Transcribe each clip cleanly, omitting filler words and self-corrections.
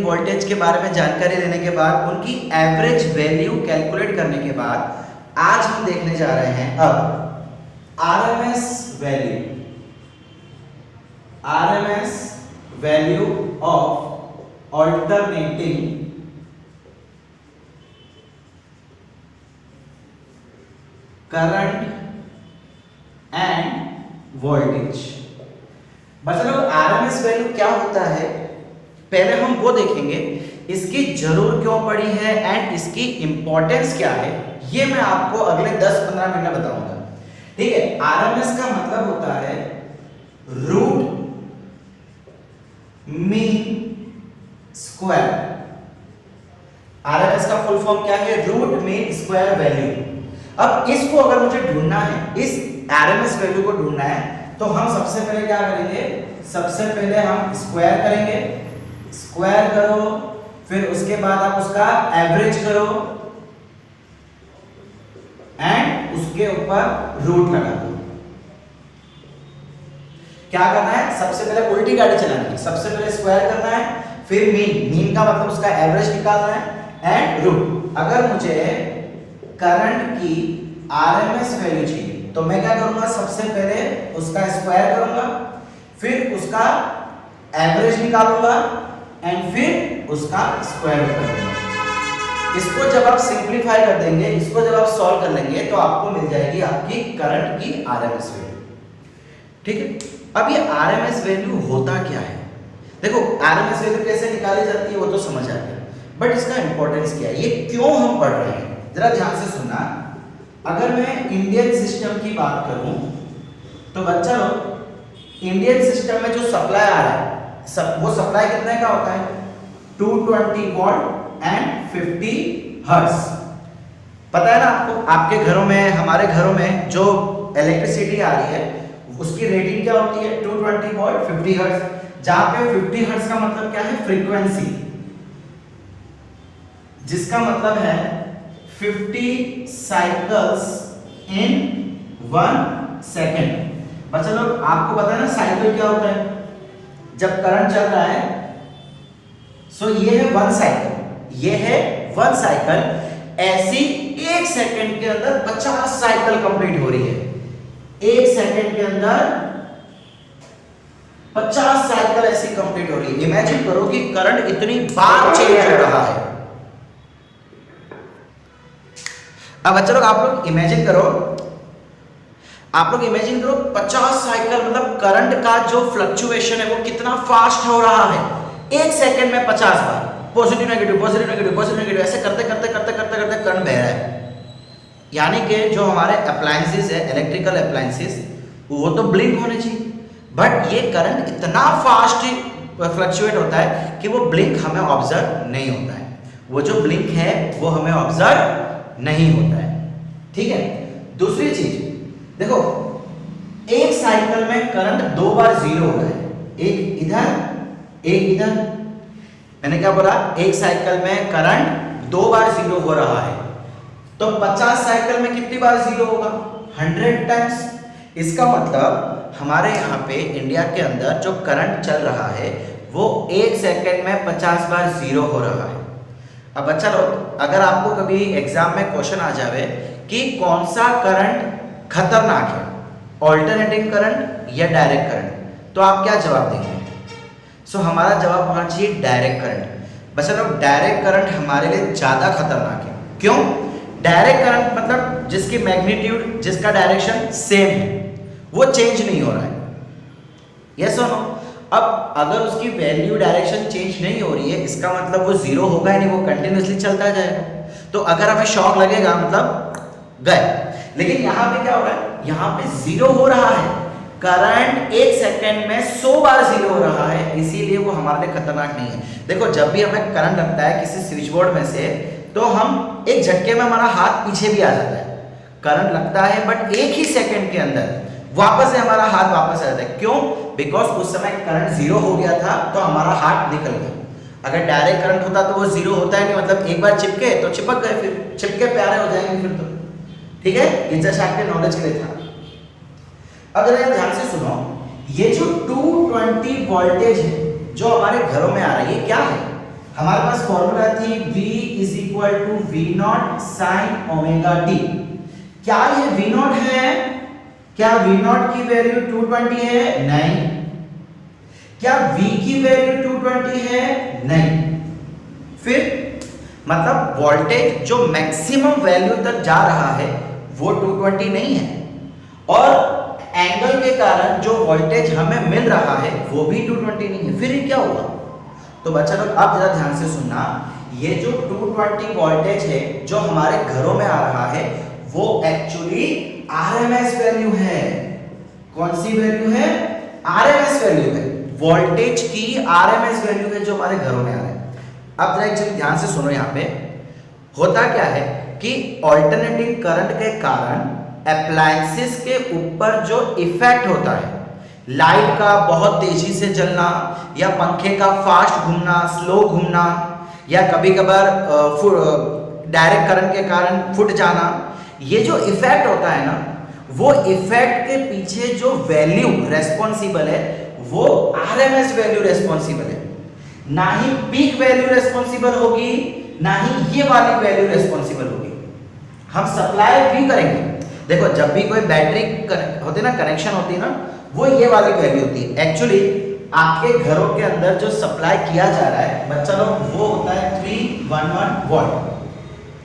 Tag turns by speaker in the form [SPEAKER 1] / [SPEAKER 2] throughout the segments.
[SPEAKER 1] Voltage के बारे में जानकारी लेने के बाद, उनकी एवरेज वैल्यू कैलकुलेट करने के बाद, आज हम देखने जा रहे हैं अब RMS value of alternating current end voltage. बच्चा लोग आरएमएस वैल्यू क्या होता है पहले हम वो देखेंगे, इसकी जरूरत क्यों पड़ी है एंड इसकी इंपॉर्टेंस क्या है, ये मैं आपको अगले 10-15 मिनट में बताऊंगा। ठीक है, आरएमएस का मतलब होता है रूट मीन स्क्वायर। आरएमएस का फुल फॉर्म क्या है? Root mean square value. अब इसको अगर मुझे ढूंढना है, इस आरएमएस वैल्यू को ढूंढना है, तो हम सबसे पहले क्या करेंगे? सबसे पहले हम स्क्वायर करेंगे। स्क्वायर करो, फिर उसके बाद आप उसका एवरेज करो एंड उसके ऊपर रूट लगा दो। क्या करना है? सबसे पहले उल्टी गाड़ी चलानी है। सबसे पहले स्क्वायर करना है, फिर मीन का मतलब उसका एवरेज निकालना है एंड रूट। अगर मुझे करंट की आरएमएस वैल्यू चाहिए तो मैं क्या करूंगा? सबसे पहले उसका स्क्वायर करूंगा, फिर उसका एवरेज निकालूंगा एंड फिर उसका स्क्वायर रूट करूंगा। इसको जब आप सिंपलीफाई कर देंगे, इसको जब आप सॉल्व कर लेंगे, तो आपको मिल जाएगी आपकी करंट की आरएमएस वैल्यू। ठीक है, अब ये आरएमएस वैल्यू होता क्या है? देखो, आरएमएस वैल्यू कैसे निकाली जाती है वो तो समझ आ गया, बट इसका इंपॉर्टेंस क्या है, ये क्यों हम पढ़ रहे हैं, जरा ध्यान से सुनना। अगर मैं इंडियन सिस्टम की बात करूं तो बच्चा लोग, इंडियन सिस्टम में जो सप्लाई आ रहा है, वो सप्लाई कितने का होता है? 220 वोल्ट एंड 50 हर्ट्ज। पता है ना आपको? आपके घरों में, हमारे घरों में जो इलेक्ट्रिसिटी आ रही है उसकी रेटिंग क्या होती है? 220 वोल्ट 50 हर्ट्ज। जहां पे 50 हर्ट्ज का मतलब क्या है? फ्रीक्वेंसी, जिसका मतलब है 50 साइकिल्स इन 1 सेकेंड। बच्चा लोग, आपको पता है ना साइकिल क्या होता है? जब करंट चल रहा है, सो ये है 1 साइकिल, ये है 1 साइकिल। ऐसी 1 सेकंड के अंदर 50 साइकिल कंप्लीट हो रही है। 1 सेकंड के अंदर 50 साइकिल ऐसी कंप्लीट हो रही है। इमेजिन करो कि करंट इतनी बार चेंज हो रहा है। अब बच्चा लोग, आप लोग इमेजिन करो 50 साइकिल, मतलब करंट का जो फ्लक्चुएशन है वो कितना फास्ट हो रहा है। 1 सेकंड में 50 बार positive negative positive negative positive negative ऐसे करते करते करते करते करते करंट बह रहा है। यानी कि जो हमारे अप्लायंसेस है, इलेक्ट्रिकल अप्लायंसेस, वो तो ब्लिंक होने चाहिए, बट ये करंट इतना फास्ट फ्लक्चुएट होता है कि वो ब्लिंक हमें ऑब्जर्व नहीं होता है। वो जो ब्लिंक है वो हमें ऑब्जर्व नहीं होता है। ठीक है, दूसरी चीज देखो, 1 साइकिल में करंट 2 बार जीरो हो रहा है, एक इधर एक इधर। मैंने क्या बोला? 1 साइकिल में करंट 2 बार जीरो हो रहा है, तो 50 साइकिल में कितनी बार जीरो होगा? 100 टाइम्स। इसका मतलब हमारे यहाँ पे इंडिया के अंदर जो करंट चल रहा है वो 1 सेकंड में 50 बार जीरो हो रहा है। अब बच्चा लोग, अगर आपको कभी एग्जाम में क्वेश्चन आ जावे कि कौन सा करंट खतरनाक है, ऑल्टरनेटिंग करंट या डायरेक्ट करंट, तो आप क्या जवाब देंगे? सो हमारा जवाब होना चाहिए डायरेक्ट करंट। बच्चा लोग, डायरेक्ट करंट हमारे लिए ज्यादा खतरनाक है। क्यों? डायरेक्ट करंट मतलब जिसकी मैग्नीट्यूड, जिसका डायरेक्शन सेम है, वो चेंज नहीं हो रहा है। यस और नो? अब अगर उसकी वैल्यू डायरेक्शन चेंज नहीं हो रही है, इसका मतलब वो जीरो होगा ही नहीं, वो कंटिन्यूसली चलता जाएगा। तो अगर हमें शॉक लगेगा, मतलब गए। लेकिन यहाँ पे क्या हो रहा है? यहाँ पे जीरो हो रहा है, करंट 1 सेकंड में 100 बार जीरो हो रहा है, इसीलिए वो हमारे लिए खतरनाक नहीं है। देखो, जब भी हमें करंट लगता है किसी स्विच बोर्ड में से, तो हम एक झटके में हमारा हाथ पीछे भी आ जाता है। करंट लगता है बट 1 ही सेकंड के अंदर वापस से हमारा हाथ वापस आ जाता है। क्यों? बिकॉज उस समय करंट जीरो हो गया था, तो हमारा हाथ निकल गया। अगर डायरेक्ट करंट होता तो वो जीरो होता है नहीं, मतलब एक बार चिपके तो चिपक गए, फिर चिपके प्यारे हो जाएंगे फिर तो। ठीक है, ये जस्ट आपके नॉलेज के लिए था। अगर आप ध्यान से सुनो, ये जो 220 वोल्टेज है जो हमारे घरों में आ रहा है, ये क्या है? हमारे पास फॉर्मूला थी v is equal to V not sine omega T. क्या ये वी नॉट है? क्या वी नॉट की वैल्यू 220 है? नहीं। क्या v की वैल्यू 220 है? नहीं। फिर मतलब वोल्टेज जो मैक्सिमम वैल्यू तक जा रहा है वो 220 नहीं है, और एंगल के कारण जो वोल्टेज हमें मिल रहा है वो भी 220 नहीं है। फिर ये क्या होगा? तो बच्चा लोग आप जरा ध्यान से सुनना, ये जो 220 वोल्टेज है जो हमारे घरों में आ रहा है वो एक्चुअली आरएमएस वैल्यू है। कौन सी वैल्यू है? आरएमएस वैल्यू है, वोल्टेज की आरएमएस वैल्यू है जो हमारे घरों में आ रहा है। अब जरा एक्चुअली ध्यान से सुनो, यहाँ पे होता क्या है कि ऑल्टरनेटिंग करंट के कारण अप्लायंसेस के ऊपर जो इफेक्ट होता है, लाइट का बहुत तेजी से जलना या पंखे का फास्ट घूमना, स्लो घूमना, या कभी कभार डायरेक्ट करंट के कारण फुट जाना, ये जो इफेक्ट होता है ना, वो इफेक्ट के पीछे जो वैल्यू रेस्पॉन्सिबल है वो आरएमएस वैल्यू रेस्पॉन्सिबल है। ना ही पीक वैल्यू रेस्पॉन्सिबल होगी, ना ही ये वाली वैल्यू रेस्पॉन्सिबल होगी। हम सप्लाई भी करेंगे, देखो जब भी कोई बैटरी होती है ना, कनेक्शन होती है ना, वो ये वाली वैल्यू होती है। एक्चुअली आपके घरों के अंदर जो सप्लाई किया जा रहा है बच्चा लोग, वो होता है 311 वोल्ट।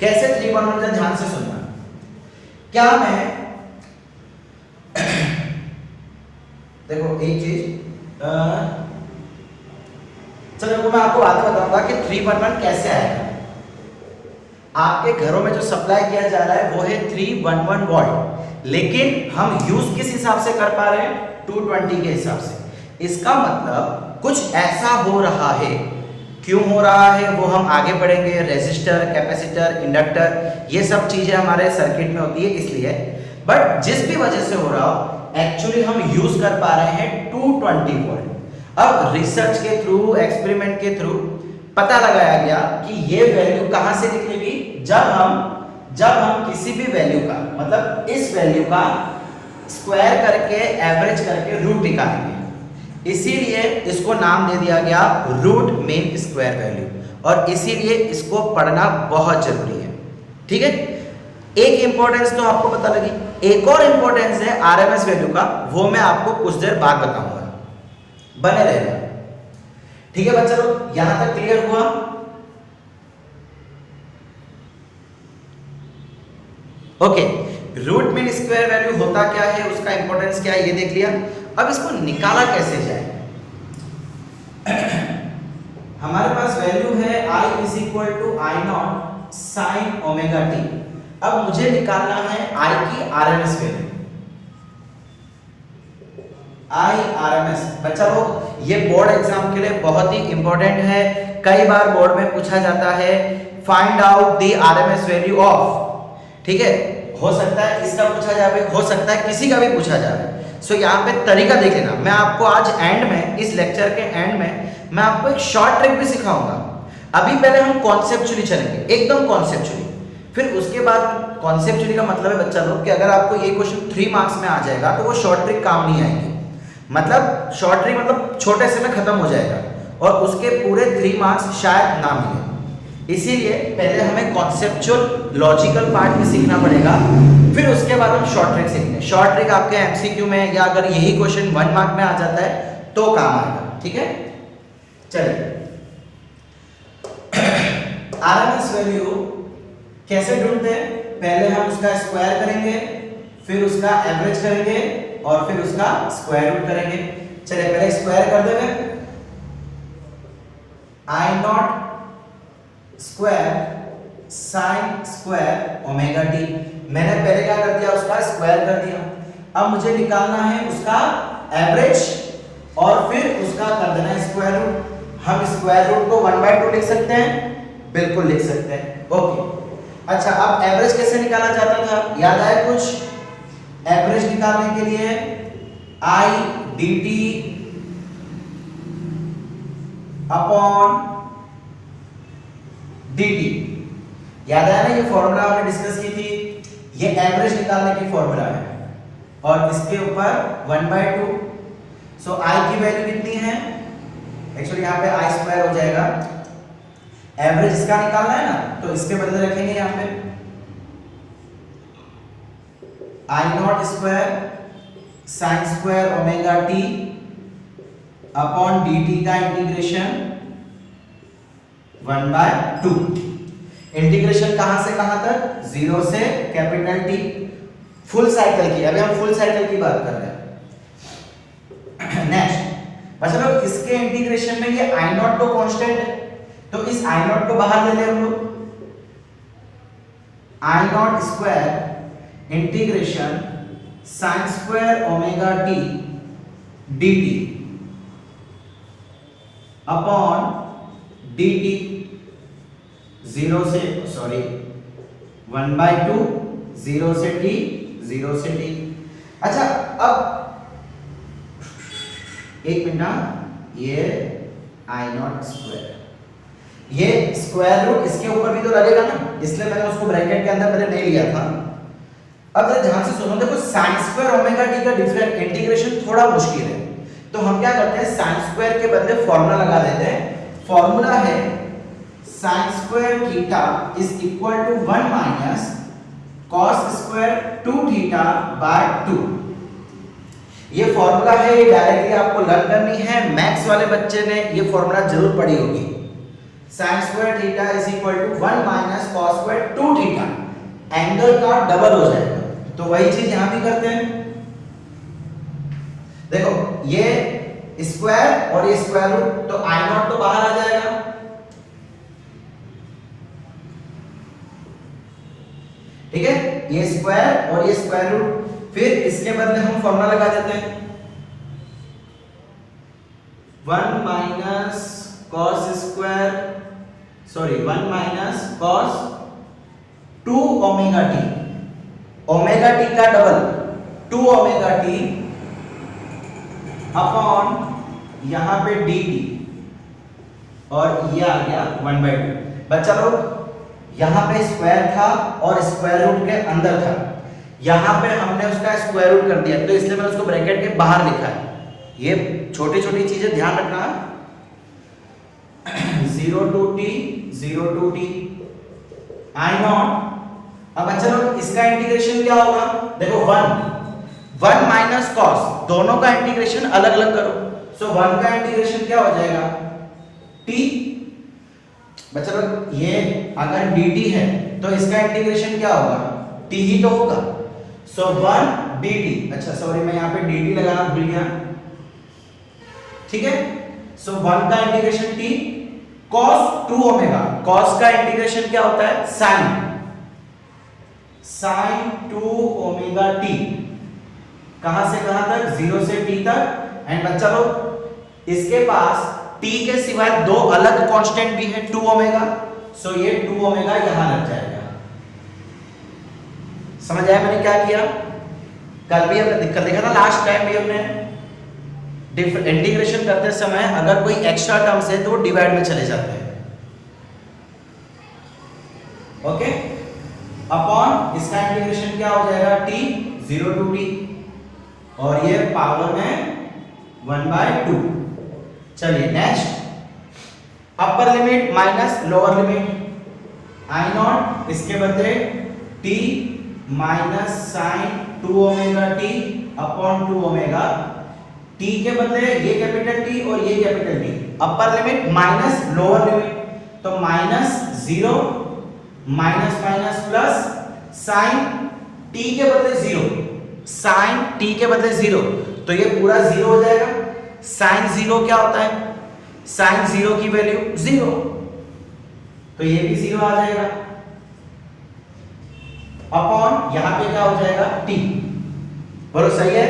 [SPEAKER 1] कैसे 311? ध्यान से सुनना। क्या मैं देखो एक चीज, चलो मैं आपको बाद में बताऊंगा कि 311 कैसे आएगा। आपके घरों में जो सप्लाई किया जा रहा है वो है 311 वोल्ट, लेकिन हम यूज किस हिसाब से कर पा रहे हैं? 220 के हिसाब से। इसका मतलब कुछ ऐसा हो रहा है। क्यों हो रहा है वो हम आगे बढ़ेंगे। रेजिस्टर, कैपेसिटर, इंडक्टर, ये सब चीजें हमारे सर्किट में होती है इसलिए, बट जिस भी वजह से हो रहा हो एक्चुअली हम यूज कर पा रहे हैं 220 वोल्ट। अब रिसर्च के थ्रू, एक्सपेरिमेंट के थ्रू पता लगाया गया कि ये वैल्यू कहां से निकलेगी? जब हम किसी भी वैल्यू का, मतलब इस वैल्यू का स्क्वायर करके, एवरेज करके रूट निकालेंगे। इसीलिए इसको नाम दे दिया गया रूट मीन स्क्वायर वैल्यू, और इसीलिए इसको पढ़ना बहुत जरूरी है। ठीक है, एक इंपॉर्टेंस तो आपको पता लगी, एक और इंपॉर्टेंस है आरएमएस वैल्यू का, वो मैं आपको कुछ देर बाद बताऊंगा, बने रहना। ठीक है बच्चा लोग, यहां तक क्लियर हुआ? Okay, root mean square value होता क्या है, उसका इंपॉर्टेंस क्या है, ये देख लिया। अब इसको निकाला कैसे जाए? हमारे पास वैल्यू है I is equal to I not sine omega T. अब मुझे निकालना है I की आरएमएस वैल्यू। I आरएमएस, बच्चा लोग ये बोर्ड एग्जाम के लिए बहुत ही इंपॉर्टेंट है। कई बार बोर्ड में पूछा जाता है find out the RMS value of, ठीक है, हो सकता है इसका पूछा जाए, हो सकता है किसी का भी पूछा जाए। सो यहाँ पे तरीका देख लेना। मैं आपको आज एंड में, इस लेक्चर के एंड में मैं आपको एक शॉर्ट ट्रिक भी सिखाऊंगा। अभी पहले हम कॉन्सेप्चुअली चलेंगे, एकदम कॉन्सेप्चुअली। फिर उसके बाद कॉन्सेप्चुअली का मतलब है बच्चा लोग कि अगर आपको ये क्वेश्चन 3 मार्क्स में आ जाएगा तो वो शॉर्ट ट्रिक काम नहीं आएगी। मतलब शॉर्ट ट्रिक मतलब छोटे से में खत्म हो जाएगा और उसके पूरे 3 मार्क्स शायद ना मिले। इसीलिए पहले हमें कॉन्सेप्चुअल लॉजिकल पार्ट भी सीखना पड़ेगा, फिर उसके बाद हम शॉर्ट ट्रिक सीखेंगे। शॉर्ट ट्रिक आपके एमसीक्यू में या अगर यही क्वेश्चन 1 मार्क में आ जाता है तो काम आएगा। ठीक है, चलिए आरएमएस वैल्यू कैसे ढूंढते हैं? पहले हम उसका स्क्वायर करेंगे, फिर उसका एवरेज करेंगे और फिर उसका स्क्वायर रूट करेंगे। चलिए पहले स्क्वायर कर देंगे। I naught square sine square omega T. मैंने पहले क्या कर दिया? उसका स्क्वायर कर दिया। अब मुझे निकालना है उसका एवरेज और फिर उसका कर देना स्क्वायर रूट। हम स्क्वायर रूट को 1/2 लिख सकते हैं, बिल्कुल लिख सकते हैं। ओके, अच्छा अब एवरेज कैसे निकाला जाता था, याद आया कुछ? एवरेज निकालने के लिए I D T upon D T, याद आया ना? ये फॉर्मूला हमने डिस्कस की थी, ये एवरेज निकालने की फॉर्मूला है और इसके ऊपर 1/2। सो आई की वैल्यू कितनी है? एक्चुअली यहाँ पे आई स्क्वायर हो जाएगा, एवरेज इसका निकालना है ना, तो इसके बदले रखेंगे यहाँ पे I naught square sine square omega T upon D T का इंटीग्रेशन 1/2। इंटीग्रेशन कहां से कहां तक? 0 से कैपिटल टी, फुल साइकिल की। अभी हम फुल साइकिल की बात कर रहे हैं। नेक्स्ट बच्चा लोग, इसके इंटीग्रेशन में ये आई नॉट तो कांस्टेंट है, तो इस आई नॉट को बाहर ले ले हम लोग। I naught square integration sine square omega T D T upon D T 0 से 1/2 0 से टी 0 से टी। अच्छा अब एक मिनट, ये आई नॉट स्क्वायर, ये स्क्वायर रूट इसके ऊपर भी तो लगेगा ना, इसलिए मैंने उसको ब्रैकेट के अंदर पहले नहीं लिया था। अब जरा ध्यान से सुनो, देखो साइन स्क्वायर ओमेगा टी का डिफरेंट इंटीग्रेशन थोड़ा मुश्किल है, तो हम क्या करते हैं, साइन स्क्वायर के बदले फॉर्मूला लगा देते हैं। फॉर्मूला है sine square theta is equal to 1 minus cos square 2 theta by 2। ये फॉर्मूला है, ये डायरेक्टली आपको लर्न करनी है। मैथ्स वाले बच्चे ने ये फॉर्मूला जरूर पढ़ी होगी। Sine square theta is equal to 1 minus cos square 2 theta, angle का डबल हो जाएगा, तो वही चीज यहां भी करते हैं। देखो ये स्क्वायर और ये स्क्वायर रूट, तो आई नॉट तो बाहर आ जाएगा, ठीक है, ये स्क्वायर और ये स्क्वायर रूट। फिर इसके बदले हम फॉर्मूला लगा देते हैं 1 minus cos square 1 minus cos 2 omega T, omega T का डबल 2 ओमेगा टी अपॉन यहां पे डी टी, और ये आ गया 1/2। बच्चा लोग यहां पे स्क्वायर था और स्क्वायर रूट के अंदर था, यहां पे हमने उसका स्क्वायर रूट कर दिया, तो इसलिए मैंने उसको ब्रैकेट के बाहर लिखा है। ये छोटी छोटी चीजें ध्यान रखना। 0 to t 0 to t I not. अब अच्छा लोग इसका इंटीग्रेशन क्या होगा, देखो 1 माइनस कॉस, दोनों का इंटीग्रेशन अलग अलग करो, सो 1 का इंटीग्रेशन क्या हो जाएगा t। बच्चा लोग ये अगर dt है तो इसका इंटीग्रेशन क्या होगा, t ही तो होगा, सो 1 dt। अच्छा सॉरी, मैं यहाँ पे dt लगाना भूल गया, ठीक है। सो 1 का integration t cos 2 omega, cos का इंटीग्रेशन क्या होता है sin 2 ओमेगा t, कहां से कहां तक, 0 से t तक। एंड बच्चा लोग इसके पास t के सिवाय दो अलग कांस्टेंट भी है 2 ओमेगा, सो ये 2 ओमेगा यहां लग जाएगा। समझ आया मैंने क्या किया? कल भी हमने दिक्कत देखा था, लास्ट टाइम भी हमने इंटीग्रेशन करते समय अगर कोई एक्स्ट्रा टर्म्स है तो वो डिवाइड में चले जाते हैं, ओके। अपॉन इसका इंटीग्रेशन क्या हो जाएगा t 0 to t, और ये पावर में 1/2। चलिए next, upper limit minus lower limit I naught, इसके बदले t minus sine 2 omega t upon 2 omega, t के बदले ये कैपिटल T और ये capital T। Upper limit minus lower limit, तो minus 0 minus minus plus sine t के बदले 0, साइन t के बदले 0, तो ये पूरा 0 हो जाएगा। साइन 0 क्या होता है, साइन 0 की वैल्यू 0, तो ये भी 0 आ जाएगा, अपॉन यहां पे क्या हो जाएगा t। बोलो सही है।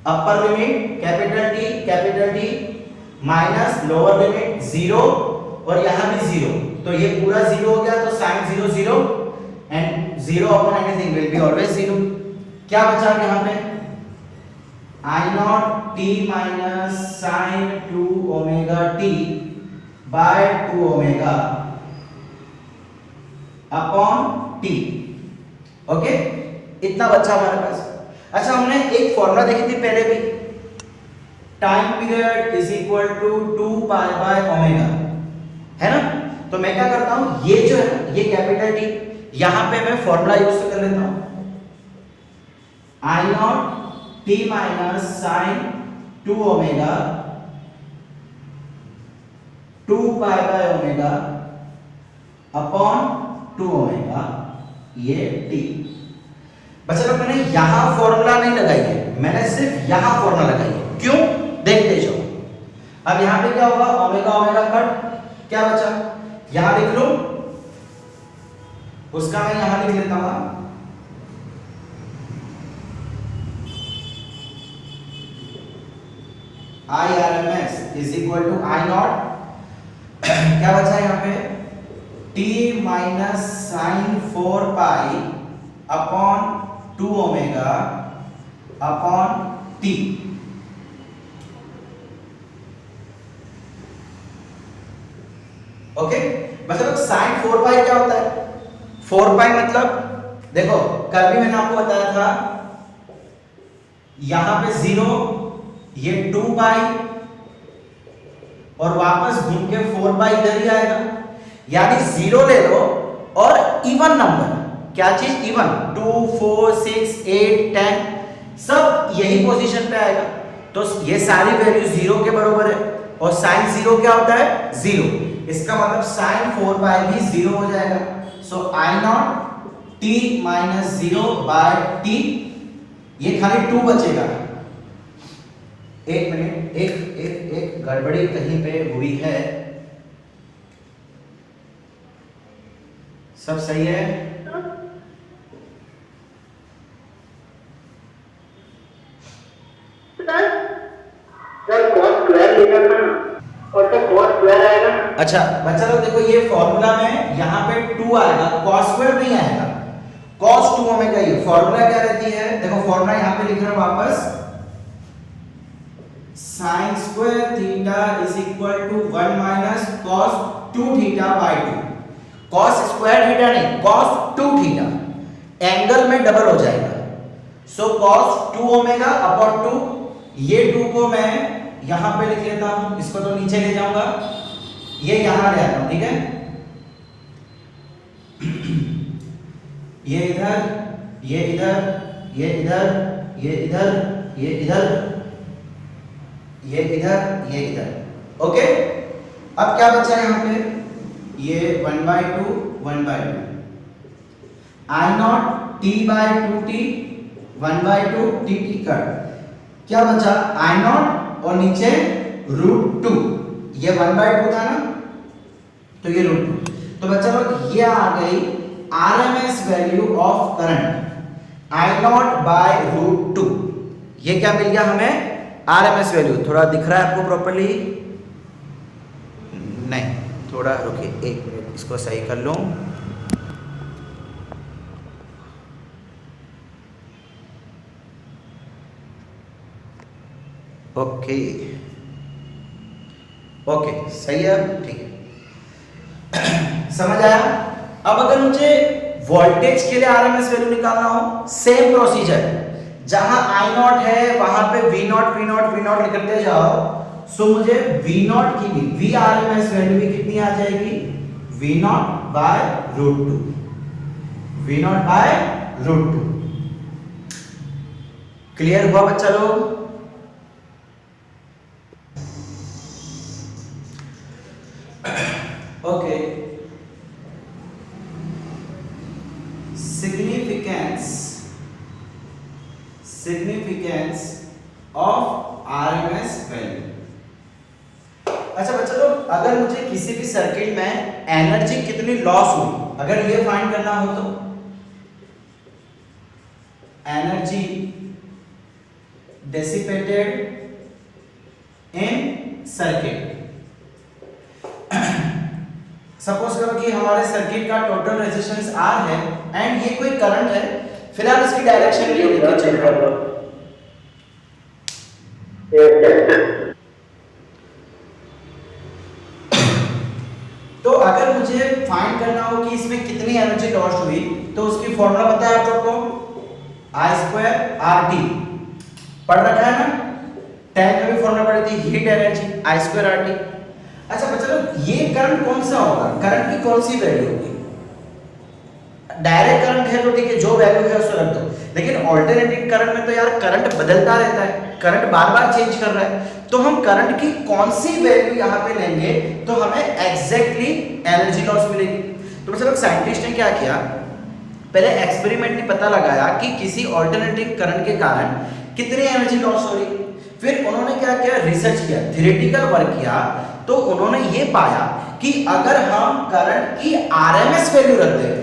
[SPEAKER 1] Upper limit capital T minus lower limit 0 और यहां भी 0, तो ये पूरा 0 हो गया, तो sin 0 0 and 0 upon anything will be always 0। क्या बचा यहां पे, I naught t minus sine 2 omega t by 2 omega upon t, okay. इतना बचा हमारे पास। अच्छा हमने एक फॉर्मूला देखी थी पहले भी, time period is equal to 2 pi by omega, है ना। तो मैं क्या करता हूं, ये जो है ना ये कैपिटल टी, यहां पे मैं फॉर्मूला यूज कर लेता हूं I naught T minus sine 2 omega 2 pi by omega upon 2 omega ये टी। बच्चा लोग मैंने यहां फॉर्मूला नहीं लगाई है, मैंने सिर्फ यहां फॉर्मूला लगाई है। क्यों, देखते जाओ। अब यहां पे क्या होगा, ओमेगा ओमेगा कट, क्या बचा, यहां लिख लो, उसका मैं यहां लिख लेता हूं I R M S is equal to I not क्या बचा यहां पे, t minus sine 4 pi upon 2 omega upon t। Okay, मतलब साइन 4 पाई क्या होता है, 4 पाई मतलब देखो कल भी मैंने आपको बताया था, यहां पे 0, ये 2 पाई और वापस घूम के 4 पाई इधर ही आएगा, यानी 0 ले लो और इवन नंबर, क्या चीज इवन, 2 4 6 8 10 सब यही पोजीशन पे आएगा। तो ये सारी वैल्यू 0 के बराबर है और साइन 0 क्या होता है, 0, इसका मतलब साइन 4 पाई भी 0 हो जाएगा। So I naught T minus 0 by T, ये खाली 2 बचेगा। एक मिनट, एक गड़बड़ी कहीं पे हुई है, सब सही है, अच्छा बच्चा लोग देखो ये फॉर्मूला में यहाँ पे 2 आएगा, cos स्क्वायर नहीं आएगा, cos 2 ओमेगा। ये फॉर्मूला क्या रहती है, देखो फॉर्मूला यहाँ पे लिख रहा हूं वापस, sin square theta is equal to 1 minus cos 2 theta by 2। cos square theta नहीं, cos 2 थीटा, एंगल में डबल हो जाएगा। सो cos 2 ओमेगा अपॉन 2, ये 2 को मैं यहां पे लिख लेता हूं, इसको तो नीचे ले जाऊंगा, ये यहां ले आता हूं, ठीक है, ये इधर, ये इधर, ये इधर, ये इधर, ये इधर, ये इधर, ये इधर। ओके, अब क्या बचा यहां पे, ये 1/2 1/2 I naught T by 2t 1/2 T cut, क्या बचा आई नॉट और नीचे √2, ये 1/2 था ना, तो ये √2। तो बच्चा लोग ये आ गई RMS value of current I not by √2। ये क्या मिल गया हमें, आरएमएस वैल्यू। थोड़ा दिख रहा है आपको प्रॉपर्ली, नहीं थोड़ा रुकिए, एक मिनट इसको सही कर लूं। ओके ओके सही है, ठीक है, समझ आया। अब अगर मुझे वोल्टेज के लिए आरएमएस वैल्यू निकालना हो, सेम प्रोसीजर, जहां आई नॉट है वहां पे V not V not V not लिखते जाओ। सो मुझे वी नॉट की भी, वी आरएमएस वैल्यू भी कितनी आ जाएगी, V not by √2, V not by √2। Clear हुआ बच्चा लोग? Okay, significance of RMS value. अच्छा बच्चा लोग, अगर मुझे किसी भी सर्किट में एनर्जी कितनी लॉस हुई, अगर ये फाइंड करना हो तो एनर्जी डिसिपेटेड इन सर्किट। सपोज करो कि हमारे सर्किट का टोटल रेजिस्टेंस R है एंड ये कोई करंट है, फिलहाल इसकी डायरेक्शन ये लेके चल रहा है। तो अगर मुझे फाइंड करना हो कि इसमें कितनी एनर्जी लॉस्ट हुई, तो उसकी फॉर्मूला पता है आप सबको, I2RT पढ़ रखा है ना, टैंक में भी फॉर्मूला पढ़ी थी, हीट एनर्जी I2RT। अच्छा बच्चा लोग, ये करंट कौन सा होगा, करंट की कौन सी वैल्यू होगी? डायरेक्ट करंट है तो ठीक है, जो वैल्यू है उसको रख दो, लेकिन ऑल्टरनेटिंग करंट में तो यार करंट बदलता रहता है, करंट बार बार चेंज कर रहा है, तो हम करंट की कौन सी वैल्यू यहाँ पे लेंगे तो हमें एग्जैक्टली एनर्जी लॉस मिलेगी। तो मतलब साइंटिस्ट ने क्या किया, पहले एक्सपेरिमेंटली पता लगाया कि किसी ऑल्टरनेटिंग करंट के कारण कितनी एनर्जी लॉस हो रही, फिर उन्होंने क्या किया, रिसर्च किया, थ्योरेटिकल वर्क किया, तो उन्होंने ये पाया कि अगर हम करंट की आरएमएस वैल्यू रख देते,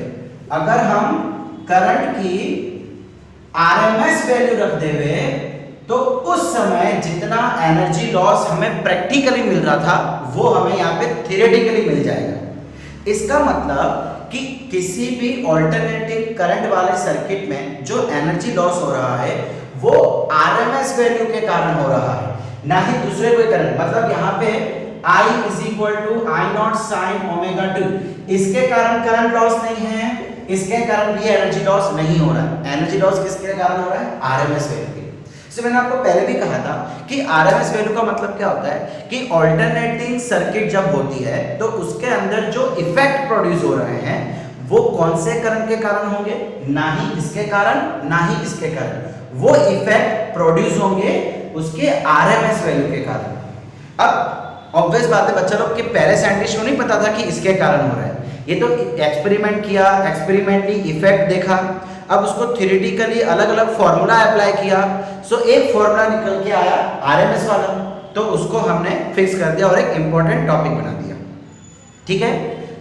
[SPEAKER 1] अगर हम करंट की आरएमएस वैल्यू रख देवे तो उस समय जितना एनर्जी लॉस हमें प्रैक्टिकली मिल रहा था वो हमें यहाँ पे थ्योरेटिकली मिल जाएगा। इसका मतलब कि किसी भी ऑल्टरनेटिंग करंट वाले सर्किट में जो एनर्जी लॉस हो रहा है वो आरएमएस वैल्यू के कारण हो रहा है, ना ही दूसरे कोई करंट। मतलब यहाँ पे I is equal to I not sine omega T, इसके कारण करंट लॉस नहीं है, इसके कारण भी एनर्जी लॉस नहीं हो रहा है। एनर्जी लॉस किसके कारण हो रहा है, आरएमएस वैल्यू के। तो मैंने आपको पहले भी कहा था कि आरएमएस वैल्यू का मतलब क्या होता है कि ऑल्टरनेटिंग सर्किट जब होती है तो उसके अंदर जो इफेक्ट प्रोड्यूस हो रहे हैं वो कौन से करंट के कारण होंगे, ना ही इसके कारण ना ही इसके कारण, वो इफेक्ट प्रोड्यूस होंगे उसके आरएमएस वैल्यू के कारण। अब ऑब्वियस बात है बच्चा लोग कि पहले साइंटिस्ट को नहीं पता था कि इसके कारण हो रहा है, ये तो एक्सपेरिमेंट किया, एक्सपेरिमेंटली इफेक्ट देखा, अब उसको थ्योरेटिकली अलग अलग फॉर्मूला अप्लाई किया, सो एक फॉर्मूला निकल के आया आरएमएस वाला, तो उसको हमने फिक्स कर दिया और एक इंपॉर्टेंट टॉपिक बना दिया। ठीक है,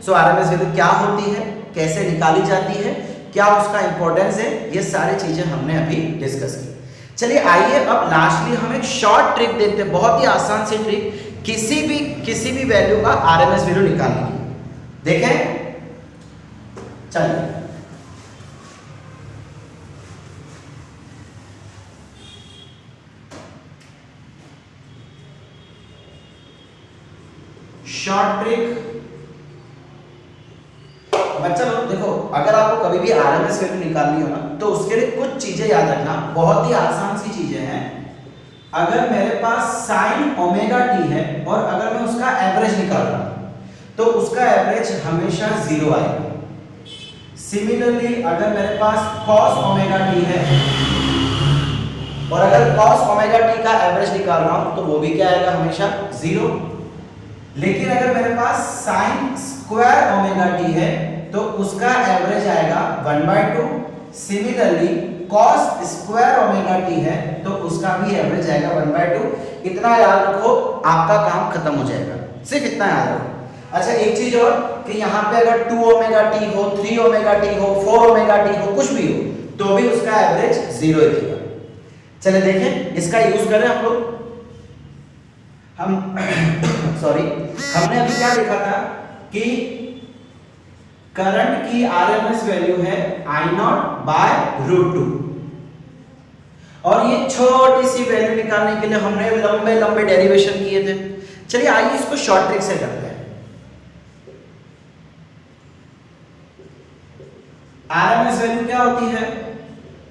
[SPEAKER 1] सो आरएमएस वैल्यू क्या होती है, कैसे निकाली जाती है, क्या उसका इंपॉर्टेंस है, ये सारी चीजें हमने अभी डिस्कस की। चलिए आइए अब लास्टली हम एक शॉर्ट ट्रिक देखते हैं, बहुत ही आसान सी ट्रिक, किसी भी वैल्यू का आरएमएस वैल्यू निकालने की। देखें, चलिए शॉर्ट ट्रिक। बच्चा लोग देखो, अगर आपको कभी भी आरएमएस वैल्यू निकालनी हो ना तो उसके लिए कुछ चीजें याद रखना, बहुत ही आसान सी चीजें हैं। अगर मेरे पास साइन ओमेगा टी है और अगर मैं उसका एवरेज निकाल रहा हूं तो उसका एवरेज हमेशा 0 आएगा। सिमिलरली अगर मेरे पास कॉस ओमेगा टी है और अगर कॉस ओमेगा टी का एवरेज निकाल रहा हूं तो वो भी क्या आएगा, हमेशा 0। लेकिन अगर मेरे पास साइन स्क्वायर ओमेगा टी है तो उसका एवरेज आएगा 1/2। Similarly cos square omega T है तो उसका भी एवरेज आएगा 1/2। इतना याद रखो, आपका काम खत्म हो जाएगा, सिर्फ इतना याद रखो। अच्छा एक चीज और कि यहाँ पे अगर 2 ओमेगा टी हो, 3 ओमेगा टी हो, 4 ओमेगा टी हो, कुछ भी हो तो भी उसका एवरेज 0 ही रहेगा। चले देखें, इसका यूज करें हम लोग। हम सॉरी, हमने अभी क्या देखा था कि करंट की आरएमएस वैल्यू है I0/√2 और ये छोटी सी वैल्यू निकालने के लिए हमने लंबे लंबे डेरिवेशन किए थे। चलिए आइए इसको शॉर्ट ट्रिक से करते हैं। आरएमएस वैल्यू क्या होती है,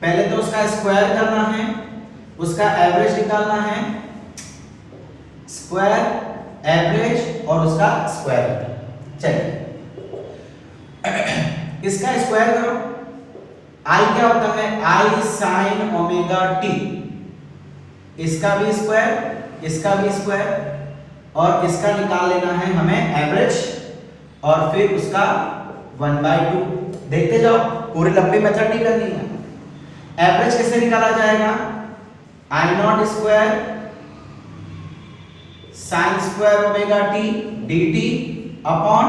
[SPEAKER 1] पहले तो उसका स्क्वायर करना है, उसका एवरेज निकालना है, स्क्वायर एवरेज और उसका स्क्वायर। चलिए इसका स्क्वायर करो, आई क्या होता है, आई साइन ओमेगा टी, इसका भी स्क्वायर, इसका भी स्क्वायर और इसका निकाल लेना है हमें एवरेज और फिर उसका 1/2। देखते जाओ, पूरी लंबी मेथड नहीं करनी है। एवरेज कैसे निकाला जाएगा, I0 square sine square omega T dt upon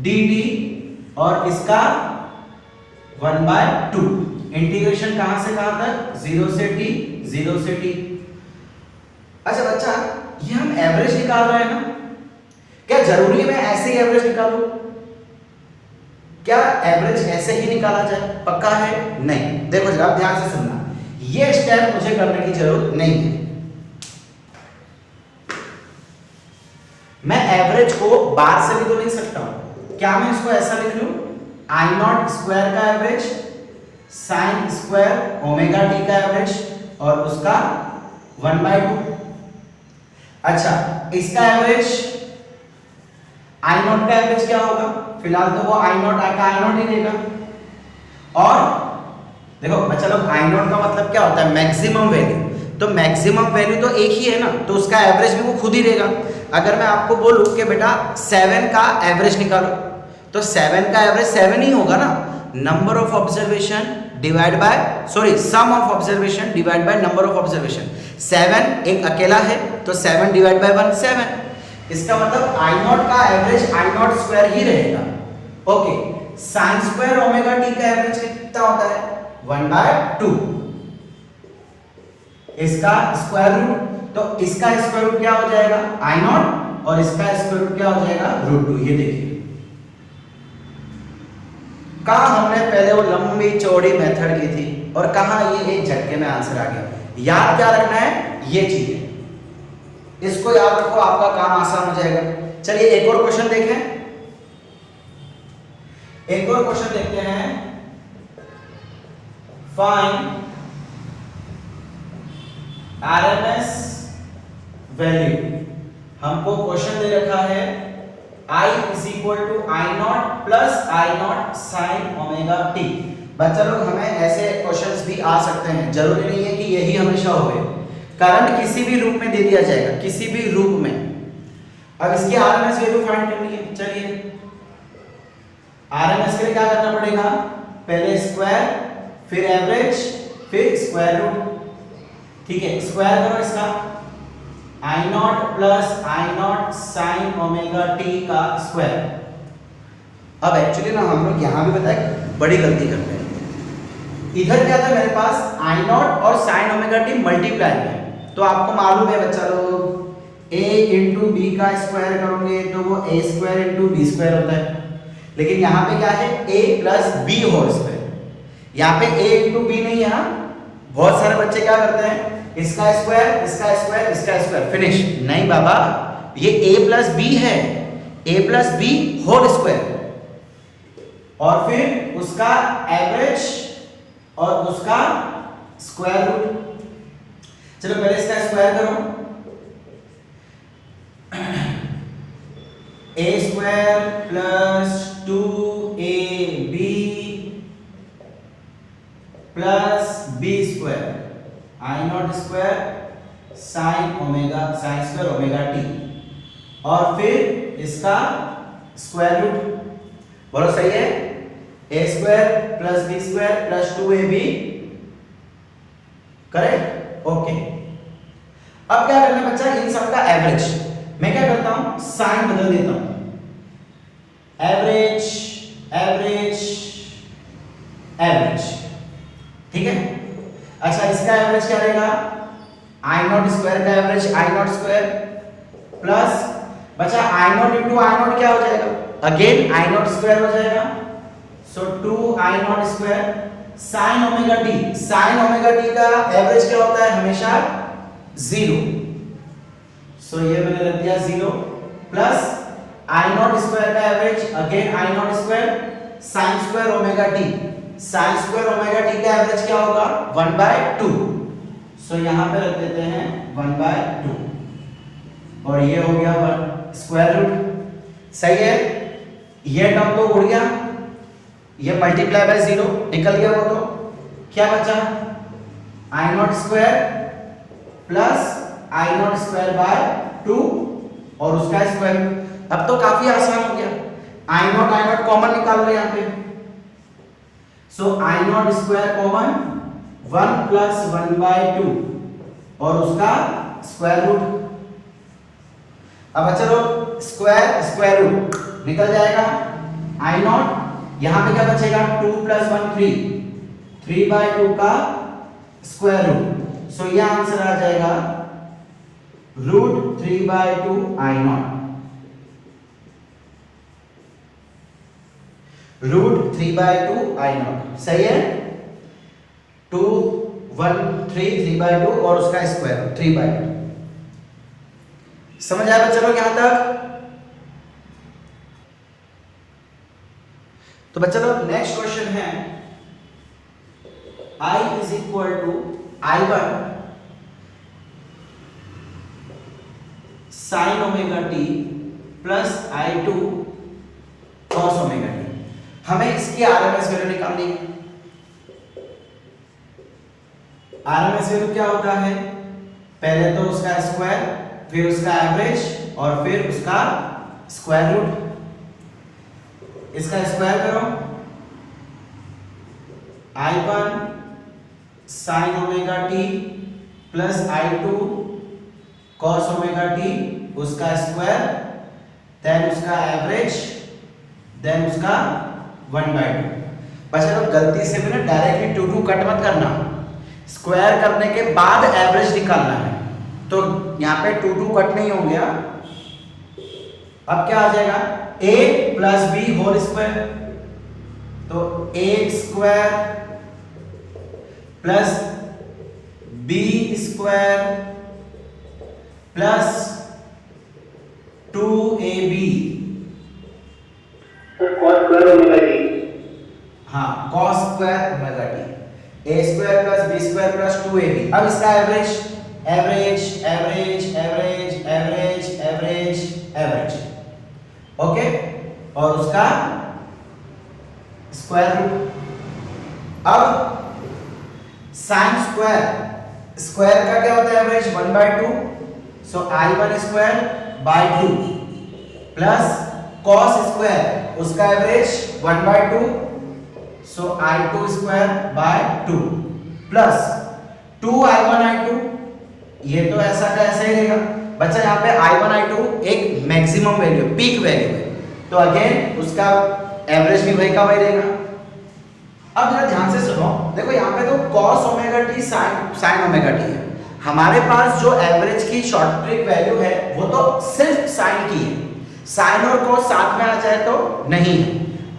[SPEAKER 1] dt और इसका 1/2। इंटीग्रेशन कहां से कहां तक, 0 से t, 0 से t। अच्छा बच्चा, ये हम एवरेज निकाल रहे हैं ना, क्या जरूरी है मैं ऐसे ही एवरेज निकालूं? क्या एवरेज ऐसे ही निकाला जाए, पक्का है? नहीं। देखो जरा ध्यान से सुनना, ये स्टेप मुझे करने की जरूरत नहीं है। मैं एवरेज को बार से भी तो लिख सकता हूं, क्या मैं इसको ऐसा लिख लूं, I0 स्क्वायर का average sign square omega T का एवरेज और उसका 1/2। अच्छा इसका एवरेज आई नॉट का एवरेज क्या होगा, फिलहाल तो वो आई नॉट का आई नॉट ही देगा। और देखो बच्चा लोग आई नॉट का मतलब क्या होता है, मैक्सिमम वैल्यू। तो मैक्सिमम वैल्यू तो एक ही है ना, तो उसका एवरेज भी वो खुद ही देगा। अगर मैं आपको बोलूं कि बेटा 7 का एवरेज निकालो, तो 7 का एवरेज 7 ही होगा ना। Number of observation divide by sum of observation divide by number of observation. 7 एक अकेला है तो 7 डिवाइड बाय 1 7। इसका मतलब आई नॉट का एवरेज आई नॉट स्क्वायर ही रहेगा। Okay, sign square omega T का एवरेज कितना होता है, 1/2। इसका स्क्वायर रूट, तो इसका स्क्वायर रूट क्या हो जाएगा, आई नॉट, और इसका स्क्वायर रूट क्या हो जाएगा, √2। ये देखिए कहा हमने पहले वो लंबी चौड़ी मेथड की थी और कहा ये एक झटके में आंसर आ गया। याद क्या रखना है, ये चीजें, इसको याद रखो, आपका काम आसान हो जाएगा। चलिए एक और क्वेश्चन देखें, एक और क्वेश्चन देखते हैं। Find RMS value. हमको क्वेश्चन दे रखा है I is equal to I not plus I not sine omega T. बच्चा लोग हमें ऐसे क्वेश्चंस भी आ सकते हैं, जरूरी नहीं है कि यही हमेशा होवे। करंट किसी भी रूप में दे दिया जाएगा, किसी भी रूप में। अब इसकी आरएमएस वैल्यू फाइंड करनी है। चलिए आरएमएस के लिए क्या करना पड़ेगा, पहले स्क्वायर, फिर एवरेज, फिर स्क्वायर रूट। ठीक है, स्क्वायर करो इसका, I not plus I not sine omega T का स्क्वायर। अब एक्चुअली ना हम लोग यहां भी बताए बड़ी गलती करते हैं। इधर क्या था मेरे पास, आई नॉट और साइन ओमेगा टी मल्टीप्लाई में, तो आपको मालूम है बच्चा लोग a इंटू बी का स्क्वायर करोगे तो वो a square into B square होता है। लेकिन यहाँ पे क्या है, a plus B whole square. यहाँ पे a इंटू बी नहीं है। बहुत सारे बच्चे क्या करते हैं, इसका स्क्वायर, इसका स्क्वायर, इसका स्क्वायर, फिनिश। नहीं बाबा, ये a प्लस बी है, a plus B whole square, और फिर उसका एवरेज और उसका स्क्वायर रूट। चलो पहले इसका स्क्वायर करो, a square plus 2ab plus b square I naught square sine square omega T, और फिर इसका स्क्वायर रूट। बोलो सही है, a square plus b square plus 2ab, correct. Okay, अब क्या करना है बच्चा, इन सब का एवरेज। मैं क्या करता हूं, साइन बदल देता हूं, एवरेज एवरेज एवरेज। ठीक है, अच्छा इसका एवरेज क्या रहेगा, आई नॉट स्क्वायर का average I naught square plus बचा I naught into I not क्या हो जाएगा, अगेन आई नॉट स्क्वायर हो जाएगा। So 2 I naught square sine omega T. Sine omega T का एवरेज क्या होता है, हमेशा 0। सो ये मैंने रख दिया 0 प्लस आई नॉट स्क्वायर का average, again I naught square sine square omega T. Sign square omega T का एवरेज क्या होगा, 1/2। सो यहां पे रख देते हैं 1/2, और ये हो गया 1 स्क्वायर रूट। सही है, ये टर्म तो उड़ गया, ये मल्टीप्लाई बाय 0 निकल गया, वो तो क्या बचा, I naught square plus I naught square by 2 और उसका स्क्वायर। अब तो काफी आसान हो गया, आई नॉट कॉमन निकाल लो यहां पे। सो I naught square common 1 plus 1/2 और उसका स्क्वायर रूट। अब चलो स्क्वायर स्क्वायर रूट निकल जाएगा, आई नॉट यहां पे क्या बचेगा, 2 प्लस 1 3, 3/2 का स्क्वायर रूट। सो ये आंसर आ जाएगा √3/2 आई नॉट, √3/2 आई नॉट। सही है, 2 1 3 3/2 और उसका स्क्वायर 3/2। समझ आया बच्चों लोग यहां तक? तो बच्चों लोग नेक्स्ट क्वेश्चन है, I is equal to I1 sine omega T plus I2 cos omega T. हमें इसकी आरएमएस वैल्यू निकालनी है। आरएमएस वैल्यू क्या होता है? पहले तो उसका स्क्वायर, फिर उसका एवरेज और फिर उसका स्क्वायर रूट। इसका स्क्वायर करो, I1 sin omega T plus I2 cos omega T, उसका स्क्वायर, देन उसका एवरेज, देन उसका 1/2। बच्चा लोग गलती से भी ना डायरेक्टली 2 कट मत करना, स्क्वायर करने के बाद एवरेज निकालना है। तो यहाँ पे 2 कट नहीं हो गया। अब क्या आ जाएगा? a plus B whole square, तो a square plus b square plus 2ab।
[SPEAKER 2] cos square omega T.
[SPEAKER 1] हाँ, cos square omega T, a square plus b square plus 2ab। अब इसका average average average average average average average, okay, और उसका square root. अब sine square, square का क्या होता है? Average 1/2, so I1 square by 2 plus cos square, उसका average 1/2, so I2 square by 2 plus 2I1 I2। ये तो ऐसा का ऐसा ही रहेगा बच्चा। यहाँ पे I1 I2 एक मैक्सिमम वैल्यू, पीक वैल्यू है, तो अगेन उसका एवरेज भी वही का वही रहेगा। अब जरा ध्यान से सुनो, देखो यहाँ पे तो cos omega T sin omega T है। हमारे पास जो एवरेज की शॉर्ट ट्रिक वैल्यू है वो तो सिर्फ sin की है, sin और cos साथ में आ जाए तो नहीं है।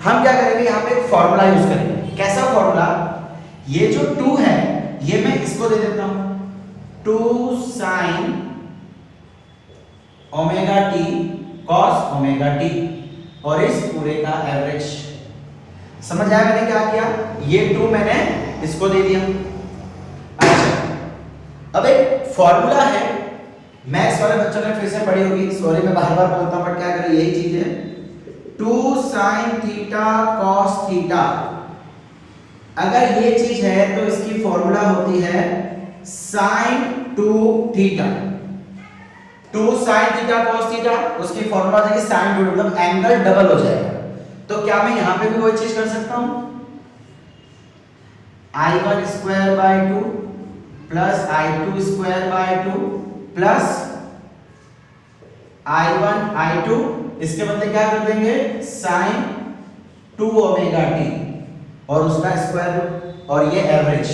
[SPEAKER 1] हम क्या करेंगे? यहाँ पे एक फॉर्मूला यूज करेंगे। कैसा फॉर्मूला? ये जो 2 है ये मैं इसको दे देता हूं 2 sin omega T cos omega T, और इस पूरे का एवरेज। समझ आया मैंने क्या किया? ये 2 मैंने इसको दे दिया। अच्छा, अब एक फॉर्मूला है, मैथ्स वाले बच्चों ने फिर से पढ़ी होगी, सॉरी मैं बार बार बोलता हूं बट क्या करें, यही चीज है। 2 sin थीटा cos थीटा, अगर ये चीज है तो इसकी फॉर्मूला होती है sin 2 theta. 2 sin theta cos theta, उसकी फॉर्मूला है sin 2, मतलब एंगल डबल हो जाएगा। तो क्या मैं यहां पे भी वही चीज कर सकता हूं? I1 square by 2 plus I2 square by 2 plus I1 I2, इसके बदले क्या कर देंगे? sin 2 ओमेगा टी और उसका स्क्वायर रूट और ये एवरेज।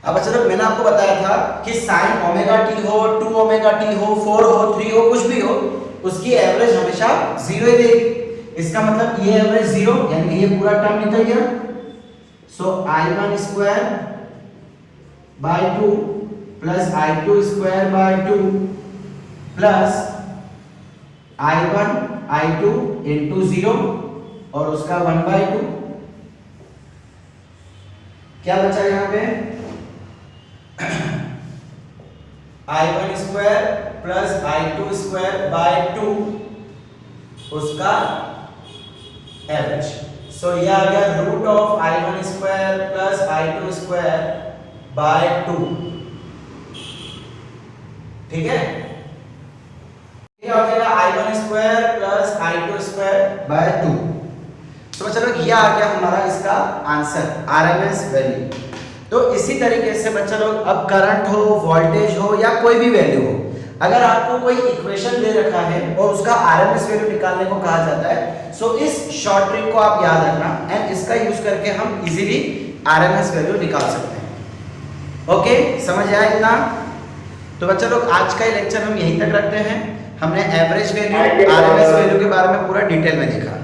[SPEAKER 1] अब चलो मैंने आपको बताया था कि sin ओमेगा टी हो, 2 ओमेगा टी हो, 4 हो, 3 हो, कुछ भी हो, उसकी एवरेज हमेशा 0 ही देगी। इसका मतलब ये एवरेज 0, यानी कि ये पूरा टर्म निकल गया। सो I1 square by 2 plus I2 square by 2 plus I1 I2 into 0 और उसका 1/2। क्या बचा यहाँ पे? I1 square plus I2 square by 2 उसका एवरेज। सो ये आ गया root of I1 square plus I2 square by 2। ठीक है, ये हो जाएगा I1 square plus I2 square by 2। तो चलो ये आ गया हमारा इसका आंसर, आरएमएस वैल्यू। तो इसी तरीके से बच्चा लोग अब करंट हो, वोल्टेज हो या कोई भी वैल्यू हो, अगर आपको कोई इक्वेशन दे रखा है और उसका आरएमएस वैल्यू निकालने को कहा जाता है, सो इस शॉर्ट ट्रिक को आप याद रखना एंड इसका यूज करके हम इजीली आरएमएस वैल्यू निकाल सकते हैं। ओके, समझ आया इतना? तो बच्चा लोग आज का ये लेक्चर हम यहीं तक रखते हैं। हमने एवरेज वैल्यू, आरएमएस वैल्यू के बारे में पूरा डिटेल में देखा।